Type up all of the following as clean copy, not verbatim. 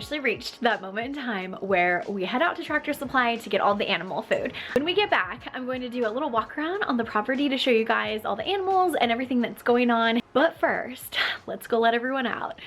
officially reached that moment in time where we head out to Tractor Supply to get all the animal food. When we get back, I'm going to do a little walk around on the property to show you guys all the animals and everything that's going on. But first, let's go let everyone out.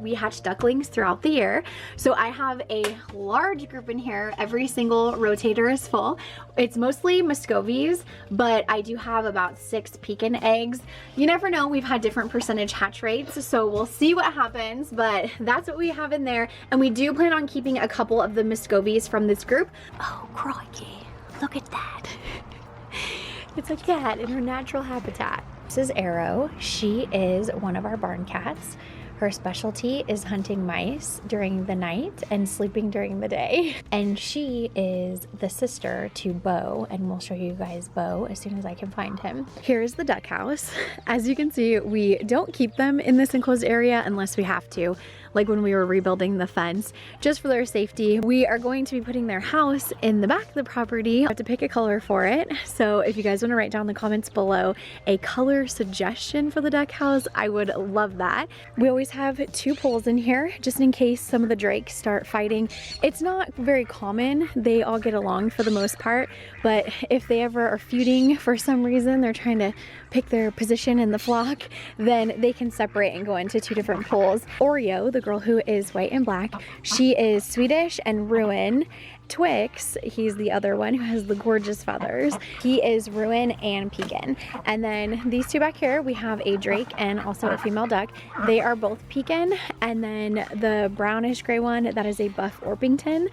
We hatch ducklings throughout the year. So I have a large group in here. Every single rotator is full. It's mostly Muscovies, but I do have about 6 Pekin eggs. You never know, we've had different percentage hatch rates, so we'll see what happens, but that's what we have in there. And we do plan on keeping a couple of the Muscovies from this group. Oh, crikey, look at that. It's a cat in her natural habitat. This is Arrow. She is one of our barn cats. Her specialty is hunting mice during the night and sleeping during the day. And she is the sister to Bo, and we'll show you guys Bo as soon as I can find him. Here's the duck house. As you can see, we don't keep them in this enclosed area unless we have to, like when we were rebuilding the fence, just for their safety. We are going to be putting their house in the back of the property. I have to pick a color for it. So if you guys want to write down in the comments below a color suggestion for the duck house, I would love that. We always have 2 poles in here just in case some of the drakes start fighting. It's not very common. They all get along for the most part, but if they ever are feuding for some reason, they're trying to pick their position in the flock, then they can separate and go into 2 different pools. Oreo, the girl who is white and black, she is Swedish and Ruin. Twix, he's the other one who has the gorgeous feathers. He is Ruin and Pekin. And then these 2 back here, we have a drake and also a female duck. They are both Pekin. And then the brownish gray one, that is a buff Orpington.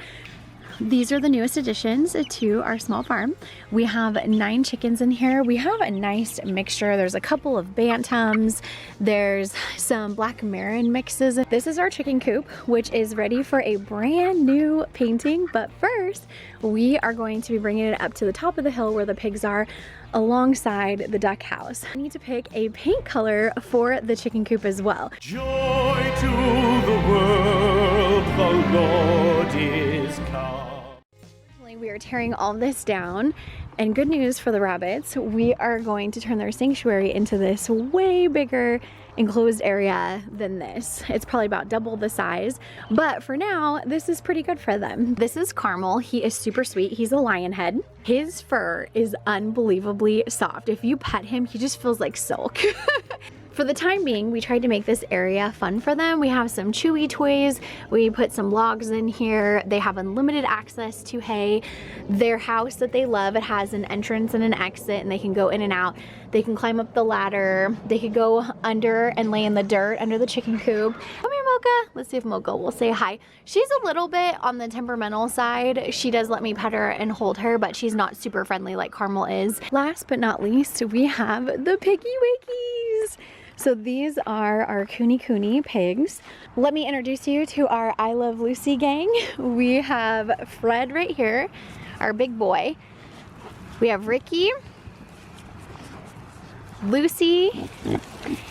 These are the newest additions to our small farm. We have 9 chickens in here. We have a nice mixture. There's a couple of bantams. There's some black Marin mixes. This is our chicken coop, which is ready for a brand new painting. But first, we are going to be bringing it up to the top of the hill where the pigs are, alongside the duck house. I need to pick a paint color for the chicken coop as well. Joy to the world, the Lord is come. We are tearing all this down, and good news for the rabbits, we are going to turn their sanctuary into this way bigger enclosed area than this. It's probably about double the size, but for now, this is pretty good for them. This is Carmel. He is super sweet. He's a lion head. His fur is unbelievably soft. If you pet him, he just feels like silk. For the time being, we tried to make this area fun for them. We have some chewy toys. We put some logs in here. They have unlimited access to hay. Their house that they love, it has an entrance and an exit, and they can go in and out. They can climb up the ladder. They could go under and lay in the dirt under the chicken coop. Come here, Mocha. Let's see if Mocha will say hi. She's a little bit on the temperamental side. She does let me pet her and hold her, but she's not super friendly like Carmel is. Last but not least, we have the Piggy Wiggies. So these are our Cooney pigs. Let me introduce you to our I Love Lucy gang. We have Fred right here, our big boy. We have Ricky. Lucy,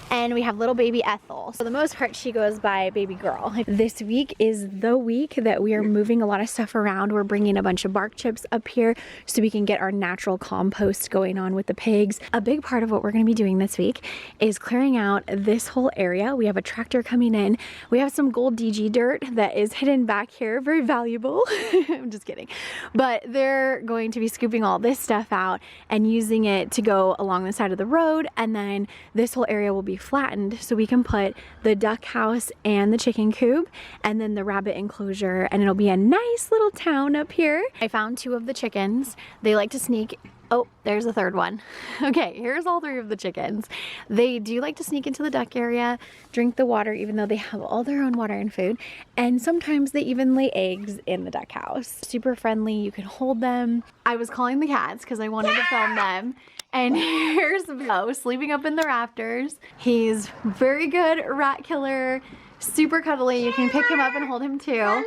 and we have little baby Ethel. For the most part, she goes by baby girl. This week is the week that we are moving a lot of stuff around. We're bringing a bunch of bark chips up here so we can get our natural compost going on with the pigs. A big part of what we're gonna be doing this week is clearing out this whole area. We have a tractor coming in. We have some gold DG dirt that is hidden back here, very valuable. I'm just kidding. But they're going to be scooping all this stuff out and using it to go along the side of the road, and then this whole area will be flattened so we can put the duck house and the chicken coop and then the rabbit enclosure, and it'll be a nice little town up here. I found 2 of the chickens. They like to sneak. Oh, there's a third one. Okay, here's all 3 of the chickens. They do like to sneak into the duck area, drink the water even though they have all their own water and food, and sometimes they even lay eggs in the duck house. Super friendly, you can hold them. I was calling the cats because I wanted to film them. And here's Bo sleeping up in the rafters. He's very good rat killer, super cuddly. You can pick him up and hold him too. Mommy.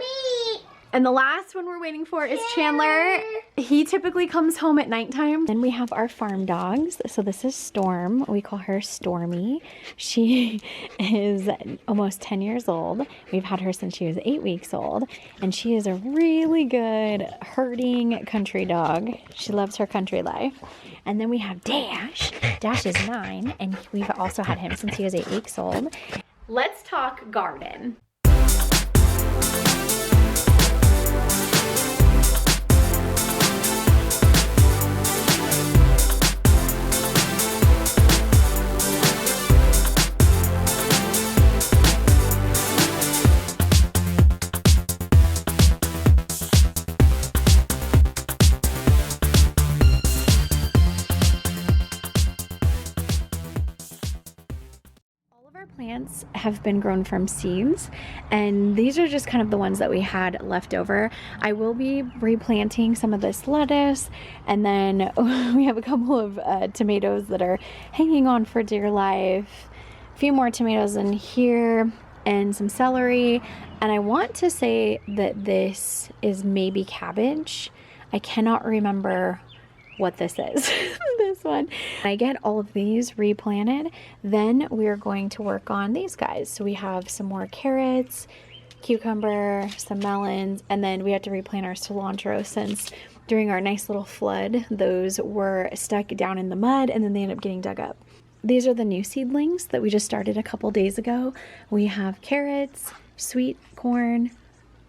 And the last one we're waiting for is Chandler. He typically comes home at nighttime. Then we have our farm dogs. So this is Storm. We call her Stormy. She is almost 10 years old. We've had her since she was 8 weeks old. And she is a really good herding country dog. She loves her country life. And then we have Dash. Dash is 9, and we've also had him since he was 8 weeks old. Let's talk garden. Plants have been grown from seeds, and these are just kind of the ones that we had left over. I will be replanting some of this lettuce, and then we have a couple of tomatoes that are hanging on for dear life, a few more tomatoes in here, and some celery. And I want to say that this is maybe cabbage. I cannot remember what this is. This one. When I get all of these replanted, then we're going to work on these guys. So we have some more carrots, cucumber, some melons, and then we have to replant our cilantro since during our nice little flood, those were stuck down in the mud and then they end up getting dug up. These are the new seedlings that we just started a couple days ago. We have carrots, sweet corn,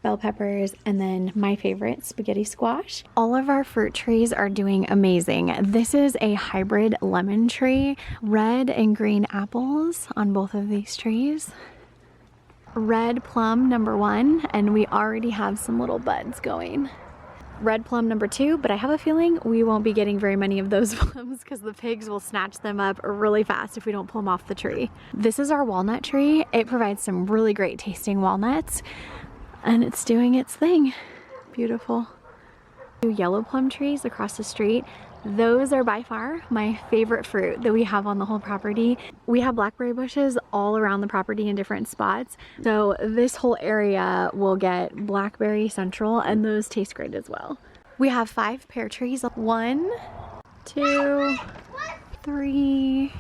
bell peppers, and then my favorite, spaghetti squash. All of our fruit trees are doing amazing. This is a hybrid lemon tree, red and green apples on both of these trees. Red plum number 1, and we already have some little buds going. Red plum number 2, but I have a feeling we won't be getting very many of those plums because the pigs will snatch them up really fast if we don't pull them off the tree. This is our walnut tree. It provides some really great tasting walnuts, and it's doing its thing. Beautiful. 2 yellow plum trees across the street. Those are by far my favorite fruit that we have on the whole property. We have blackberry bushes all around the property in different spots. So this whole area will get blackberry central, and those taste great as well. We have 5 pear trees. 1, 2, 3,